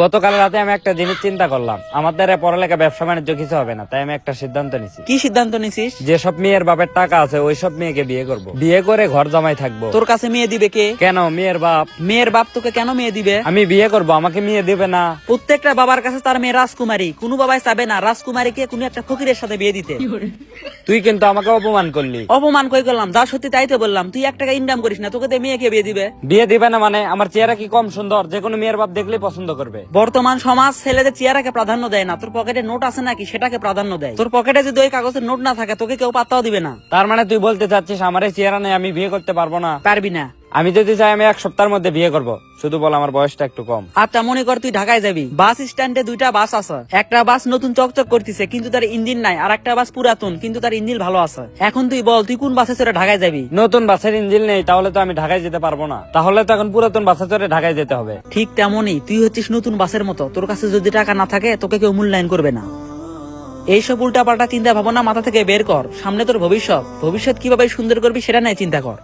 গতকাল রাতে আমি একটা জিনিস চিন্তা করলাম, আমার দ্বারা পড়ালেখা ব্যবসা বাণিজ্য কিছু হবে না, তাই আমি একটা সিদ্ধান্ত নিছি। কি সিদ্ধান্ত নিছিস? যেসব মেয়ের বাপের টাকা আছে ওইসব মেয়েকে বিয়ে করব, বিয়ে করে ঘর জামাই থাকবো। তোর কাছে মেয়ে দিবে কে? কেন? মেয়ের বাপ। মেয়ের বাপ তোকে কেন মেয়ে দিবে? আমি বিয়ে করব, আমাকে মেয়ে দিবে না? প্রত্যেকটা বাবার কাছে তার মেয়ে রাজকুমারী, কোনো বাবাই চাবে না রাজকুমারীকে কোনো একটা ফকিরের সাথে বিয়ে দিতে। তুই কিন্তু আমাকে অপমান করলি। অপমান কই করলাম? যা সত্যি তাই তো বললাম। তুই 1 টাকা ইনকাম করিস না, তোকে দিয়ে মেয়েকে বিয়ে দিবে? বিয়ে দিবে না মানে? আমার চেহারা কি কম সুন্দর? যে কোনো মেয়ের বাপ দেখলেই পছন্দ করবে। বর্তমান সমাজ ছেলেদের চেহারাকে প্রাধান্য দেয় না, তোর পকেটে নোট আছে নাকি সেটাকে প্রাধান্য দেয়। তোর পকেটে যদি ওই কাগজের নোট না থাকে তোকে কেউ পাত্তাও দিবে না। তার মানে তুই বলতে চাচ্ছিস আমার এই চেহারা নেই, আমি বিয়ে করতে পারবো না? পারবি না। আমি যদি চাই আমি 1 সপ্তাহের মধ্যে বিয়ে করব, শুধু বল আমার বয়সটা একটু কম। আচ্ছা মনে কর তুই ঢাকায় যাবি, বাস স্ট্যান্ডে 2টা বাস আছে। একটা বাস নতুন চকচক করতেছে কিন্তু তার ইঞ্জিন নাই, আর একটা বাস পুরাতন কিন্তু তার ইঞ্জিন ভালো আছে। এখন তুই বল তুই কোন বাসে চড়ে ঢাকায় যাবি? নতুন বাসের ইঞ্জিন নেই, তাহলে তো আমি ঢাকায় যেতে পারবো না। তাহলে তো এখন পুরাতন বাসে চড়ে ঢাকায় যেতে হবে। ঠিক তেমনই তুই হচ্ছিস নতুন বাসের মতো, তোর কাছে যদি টাকা না থাকে তোকে কেউ মূল্যায়ন করবে না। এইসব উল্টাপাল্টা চিন্তা ভাবনা মাথা থেকে বের কর। সামনে তোর ভবিষ্যৎ কিভাবে সুন্দর করবি সেটা নিয়ে চিন্তা কর।